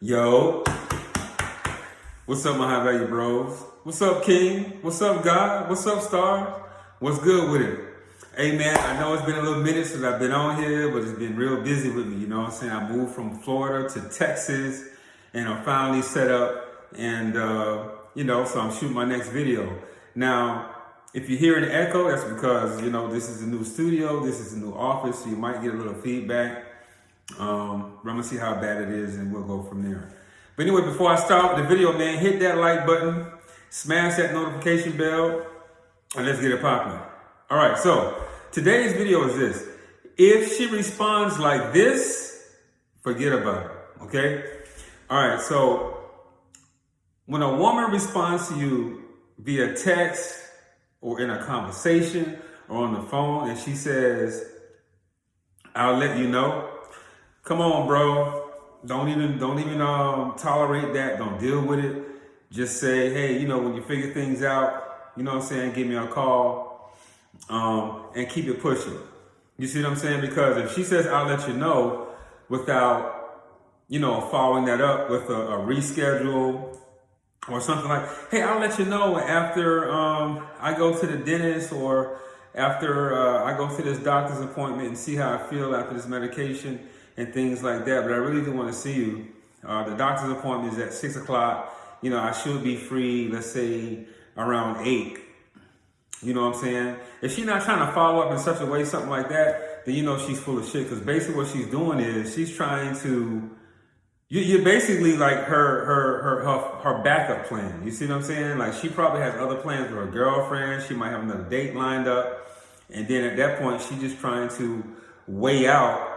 Yo, what's up, my high value bros? What's up, King? What's up, God? What's up, Star? What's good with it? Hey, man, I know it's been a little minute since I've been on here, but it's been real busy with me. You know what I'm saying? I moved from Florida to Texas, and I'm finally set up, and, so I'm shooting my next video. Now, if you hear an echo, that's because, this is a new studio, this is a new office, so you might get a little feedback. I'm gonna see how bad it is and we'll go from there. But anyway, before I start the video, man, hit that like button, smash that notification bell, and let's get it popping. All right, so today's video is this. If she responds like this, forget about it, okay? All right, so when a woman responds to you via text or in a conversation or on the phone and she says, I'll let you know, come on, bro. Don't even tolerate that. Don't deal with it. Just say, hey, when you figure things out, give me a call, and keep it pushing. You see what I'm saying? Because if she says, I'll let you know, without, following that up with a reschedule or something like, hey, I'll let you know after I go to the dentist or after I go to this doctor's appointment and see how I feel after this medication and things like that. But I really do want to see you. The doctor's appointment is at 6 o'clock. I should be free, let's say around 8. You know what I'm saying? If she's not trying to follow up in such a way, something like that, then she's full of shit. Because basically what she's doing is she's trying to, you're basically like her backup plan. You see what I'm saying? Like she probably has other plans with her girlfriend. She might have another date lined up. And then at that point, she's just trying to weigh out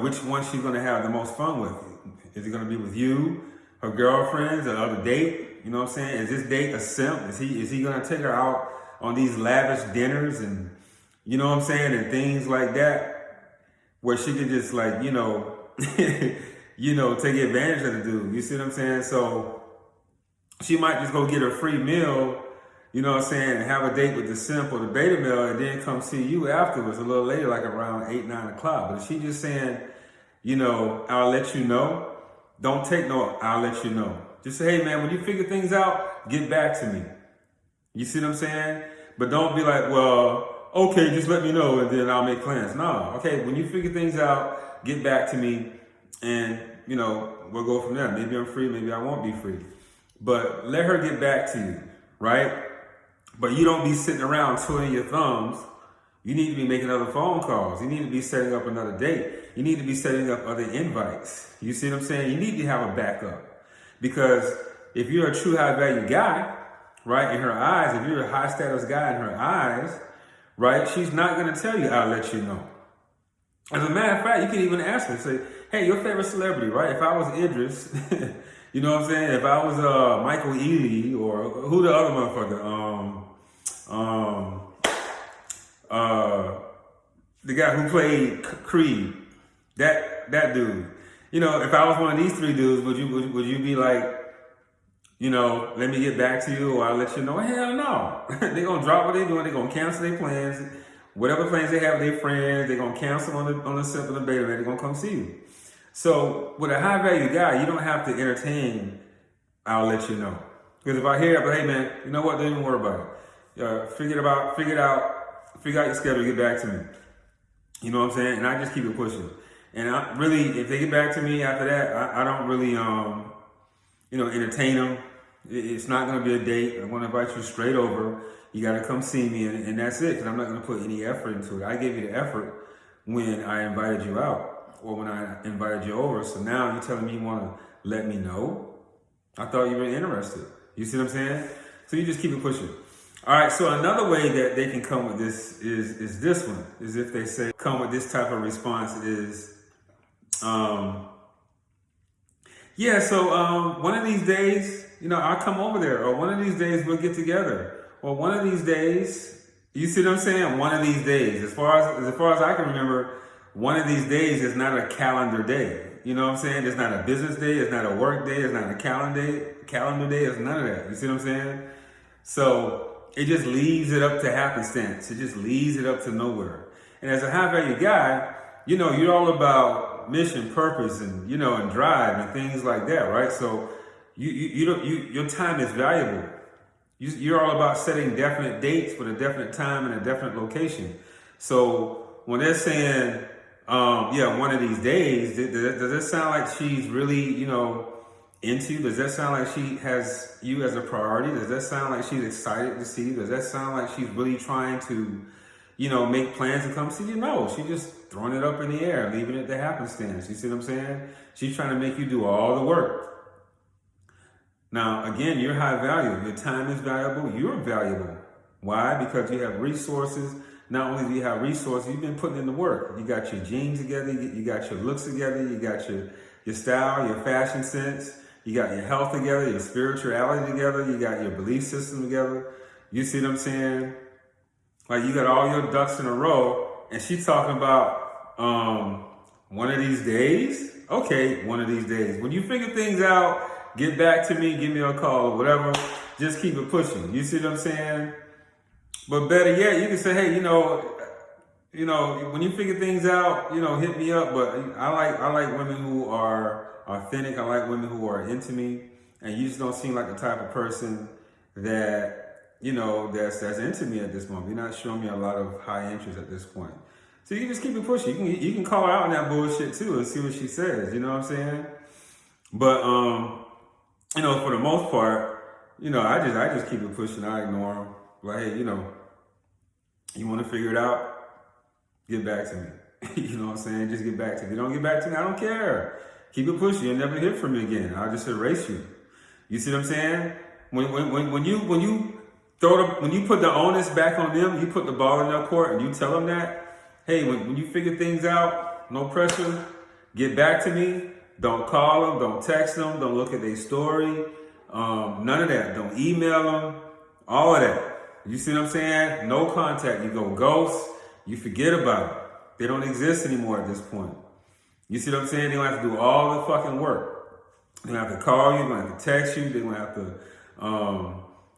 which one she's going to have the most fun with. Is it going to be with you, her girlfriends, another date? You know what I'm saying? Is this date a simp? Is he going to take her out on these lavish dinners and, and things like that, where she can just take advantage of the dude. You see what I'm saying? So she might just go get her free meal, and have a date with the simp or the beta male and then come see you afterwards a little later, like around 8, 9 o'clock. But if she just saying, I'll let you know, don't take no, I'll let you know. Just say, hey man, when you figure things out, get back to me. You see what I'm saying? But don't be like, well, okay, just let me know and then I'll make plans. No, okay, when you figure things out, get back to me and, we'll go from there. Maybe I'm free, maybe I won't be free. But let her get back to you, right? But you don't be sitting around twiddling your thumbs. You need to be making other phone calls. You need to be setting up another date. You need to be setting up other invites. You see what I'm saying? You need to have a backup. Because if you're a true high value guy, right, in her eyes, if you're a high status guy in her eyes, right, she's not going to tell you, I'll let you know. As a matter of fact, you can even ask her, say, hey, your favorite celebrity, right? If I was Idris, you know what I'm saying? If I was Michael Ealy or who the other motherfucker, the guy who played Creed, that dude. If I was one of these three dudes, would you be like, let me get back to you or I'll let you know? Hell no. They're going to drop what they're doing. They're going to cancel their plans. Whatever plans they have with their friends, they're going to cancel on the simple and beta. They're going to come see you. So with a high value guy, you don't have to entertain, I'll let you know. Because if I hear it, but hey man, you know what? Don't even worry about it. Figure out your schedule, get back to me. You know what I'm saying? And I just keep it pushing. And I really, if they get back to me after that, I don't really, entertain them. It's not going to be a date. I want to invite you straight over. You got to come see me, and that's it. Because I'm not going to put any effort into it. I gave you the effort when I invited you out or when I invited you over. So now you're telling me you want to let me know. I thought you were interested. You see what I'm saying? So you just keep it pushing. All right, so another way that they can come with this is this one. Is if they say come with this type of response is, one of these days, I'll come over there, or one of these days we'll get together, or one of these days, you see what I'm saying? One of these days, as far as I can remember, one of these days is not a calendar day. You know what I'm saying? It's not a business day, it's not a work day, it's not a calendar day, it's none of that. You see what I'm saying? So it just leaves it up to happenstance. It just leaves it up to nowhere. And as a high value guy, you're all about, mission, purpose, and and drive and things like that, right? So your time is valuable. You're all about setting definite dates with a definite time and a definite location. So when they're saying, one of these days, does it sound like she's really, into you? Does that sound like she has you as a priority? Does that sound like she's excited to see you? Does that sound like she's really trying to, make plans to come see you? No, she's just throwing it up in the air, leaving it to happenstance. You see what I'm saying? She's trying to make you do all the work. Now, again, you're high value. Your time is valuable. You're valuable. Why? Because you have resources. Not only do you have resources, you've been putting in the work. You got your genes together. You got your looks together. You got your style, your fashion sense. You got your health together, your spirituality together. You got your belief system together. You see what I'm saying? Like, you got all your ducks in a row. And she's talking about one of these days. Okay, one of these days. When you figure things out, get back to me, give me a call or whatever. Just keep it pushing. You see what I'm saying? But better yet, you can say, hey, when you figure things out, hit me up. But I like women who are authentic. I like women who are into me. And you just don't seem like the type of person that, that's into me at this moment. You're not showing me a lot of high interest at this point. So you just keep it pushing. You can call her out on that bullshit too and see what she says. You know what I'm saying? But for the most part, I just keep it pushing. I ignore them. Like, hey, you want to figure it out? Get back to me. You know what I'm saying? Just get back to me. If you don't get back to me, I don't care. Keep it pushing. You'll never hear from me again. I'll just erase you. You see what I'm saying? When you put the onus back on them, you put the ball in their court, and you tell them that, hey, when you figure things out, no pressure, get back to me. Don't call them, don't text them, don't look at their story, none of that. Don't email them, all of that. You see what I'm saying? No contact. You go ghost, you forget about it. They don't exist anymore at this point. You see what I'm saying? They're going to have to do all the fucking work. They're going to have to call you, they're going to have to text you, they're going to have to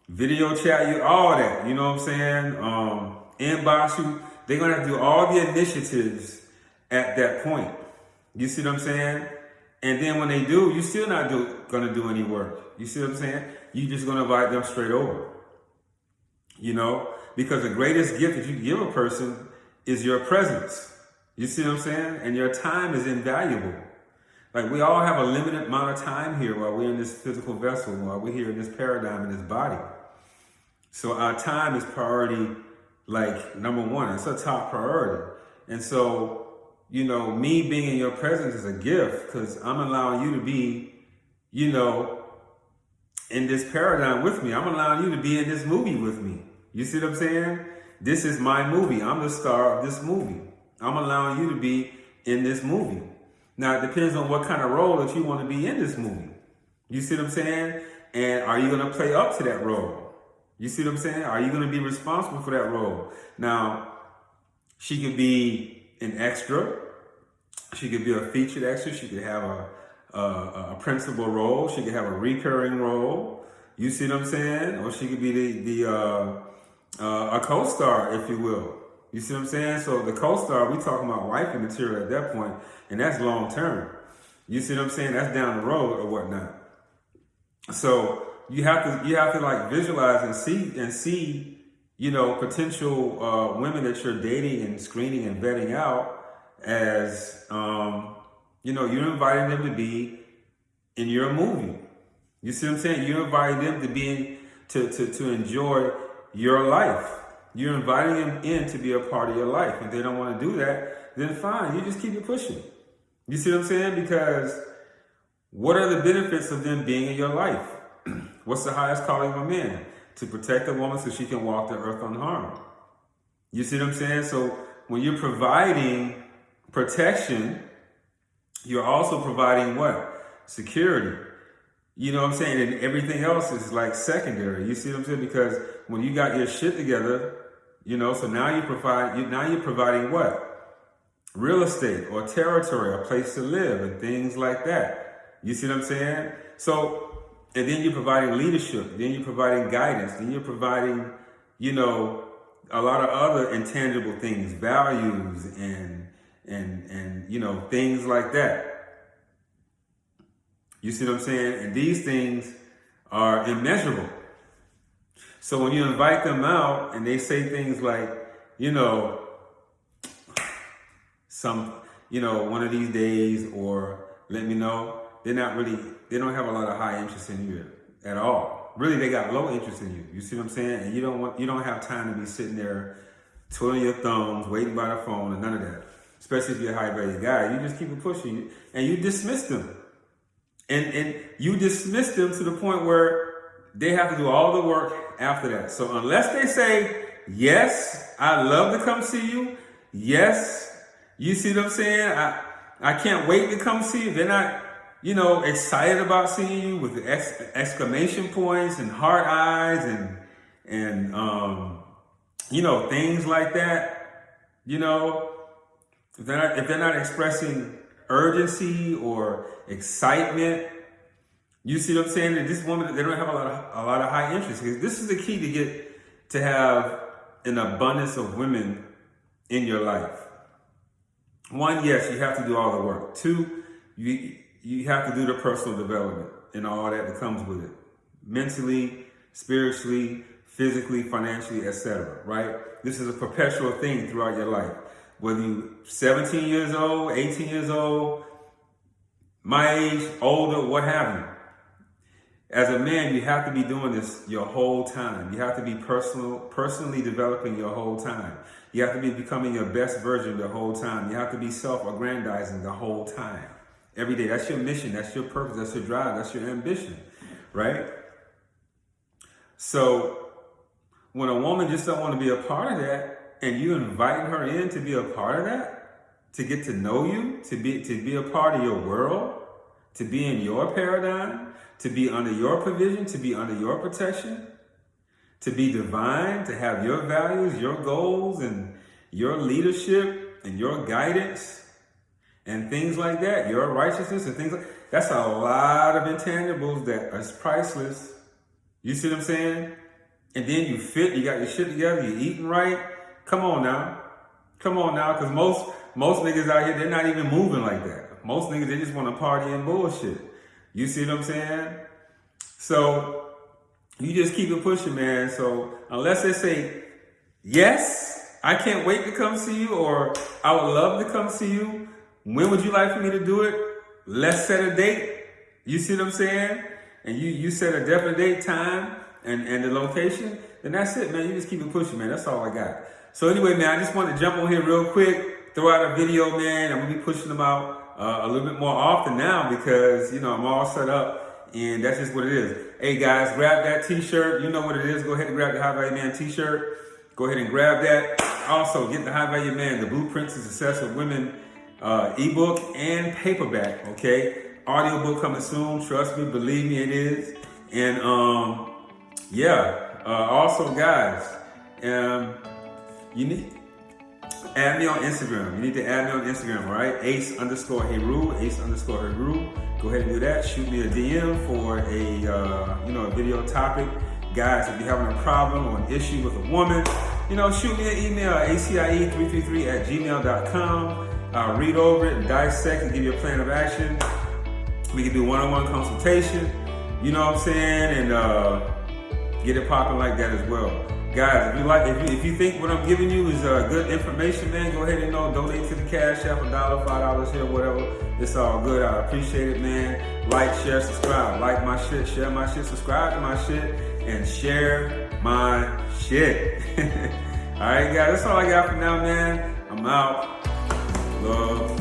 video chat you, all that. You know what I'm saying? Inbox you. They're going to have to do all the initiatives at that point. You see what I'm saying? And then when they do, you're still not going to do any work. You see what I'm saying? You're just going to invite them straight over. Because the greatest gift that you can give a person is your presence. You see what I'm saying? And your time is invaluable. Like, we all have a limited amount of time here while we're in this physical vessel, while we're here in this paradigm, in this body. So our time is priority, like, number one. It's a top priority. And so, me being in your presence is a gift because I'm allowing you to be, in this paradigm with me. I'm allowing you to be in this movie with me. You see what I'm saying? This is my movie. I'm the star of this movie. I'm allowing you to be in this movie. Now, it depends on what kind of role that you want to be in this movie. You see what I'm saying? And are you going to play up to that role? You see what I'm saying? Are you going to be responsible for that role? Now, she could be an extra. She could be a featured extra. She could have a principal role. She could have a recurring role. You see what I'm saying? Or she could be a co-star, if you will. You see what I'm saying? So the co-star, we talking about wifey material at that point, and that's long term. You see what I'm saying? That's down the road or whatnot. So you have to like visualize and see, potential women that you're dating and screening and vetting out as, you're inviting them to be in your movie. You see what I'm saying? You're inviting them to be to enjoy your life. You're inviting them in to be a part of your life. If they don't want to do that, then fine. You just keep it pushing. You see what I'm saying? Because what are the benefits of them being in your life? What's the highest calling of a man? To protect a woman so she can walk the earth unharmed. You see what I'm saying? So when you're providing protection, you're also providing what? Security. You know what I'm saying? And everything else is like secondary. You see what I'm saying? Because when you got your shit together, so now you're providing what? Real estate or territory, a place to live and things like that. You see what I'm saying? So, and then you're providing leadership, then you're providing guidance, then you're providing, a lot of other intangible things, values and you know, things like that. You see what I'm saying? And these things are immeasurable. So when you invite them out and they say things like, you know, one of these days, or let me know, they don't have a lot of high interest in you at all. Really, they got low interest in you. You see what I'm saying? And you don't have time to be sitting there twiddling your thumbs, waiting by the phone, and none of that. Especially if you're a high value guy. You just keep it pushing, and you dismiss them. And you dismiss them to the point where they have to do all the work after that. So unless they say, yes, I'd love to come see you. Yes, you see what I'm saying? I can't wait to come see you. They're not, you know, excited about seeing you with exclamation points and heart eyes and you know, things like that. You know, if they're not expressing urgency or excitement, you see what I'm saying? That this woman, they don't have a lot of high interest. Because this is the key to have an abundance of women in your life. One, yes, you have to do all the work. Two, you have to do the personal development and all that comes with it. Mentally, spiritually, physically, financially, etc. Right? This is a perpetual thing throughout your life. Whether you're 17 years old, 18 years old, my age, older, what have you. As a man, you have to be doing this your whole time. You have to be personally developing your whole time. You have to be becoming your best version the whole time. You have to be self-aggrandizing the whole time. Every day. That's your mission. That's your purpose. That's your drive. That's your ambition. Right? So when a woman just don't want to be a part of that, and you inviting her in to be a part of that, to get to know you, to be a part of your world, to be in your paradigm, to be under your provision, to be under your protection, to be divine, to have your values, your goals, and your leadership, and your guidance, and things like that, your righteousness, and things like that. That's a lot of intangibles that are priceless. You see what I'm saying? And then you fit, you got your shit together, you're eating right. Come on now, because most niggas out here, they're not even moving like that. Most niggas, they just want to party and bullshit. You see what I'm saying? So you just keep it pushing, man. So unless they say, yes, I can't wait to come see you, or I would love to come see you, when would you like for me to do it? Let's set a date. You see what I'm saying? And you set a definite date, time, and the location, then that's it, man. You just keep it pushing, man. That's all I got. So anyway, man, I just want to jump on here real quick, throw out a video, man. I'm going to be pushing them out a little bit more often now because, you know, I'm all set up and that's just what it is. Hey, guys, grab that t-shirt. You know what it is. Go ahead and grab the High Value Man t-shirt. Go ahead and grab that. Also, get the High Value Man, the Blueprints to Success of Women ebook and paperback, okay? Audiobook coming soon. Trust me, believe me, it is. And, also, guys, you need add me on Instagram. You need to add me on Instagram, all right? Ace_Heru, Ace_Heru. Go ahead and do that. Shoot me a DM for a video topic. Guys, if you're having a problem or an issue with a woman, shoot me an email, acie333@gmail.com. I'll read over it and dissect and give you a plan of action. We can do one-on-one consultation, you know what I'm saying, and get it popping like that as well. Guys, if you think what I'm giving you is good information, man, go ahead and donate to the Cash App, $1, $5 here, whatever. It's all good. I appreciate it, man. Like, share, subscribe. Like my shit, share my shit, subscribe to my shit, and share my shit. All right, guys, that's all I got for now, man. I'm out. Love.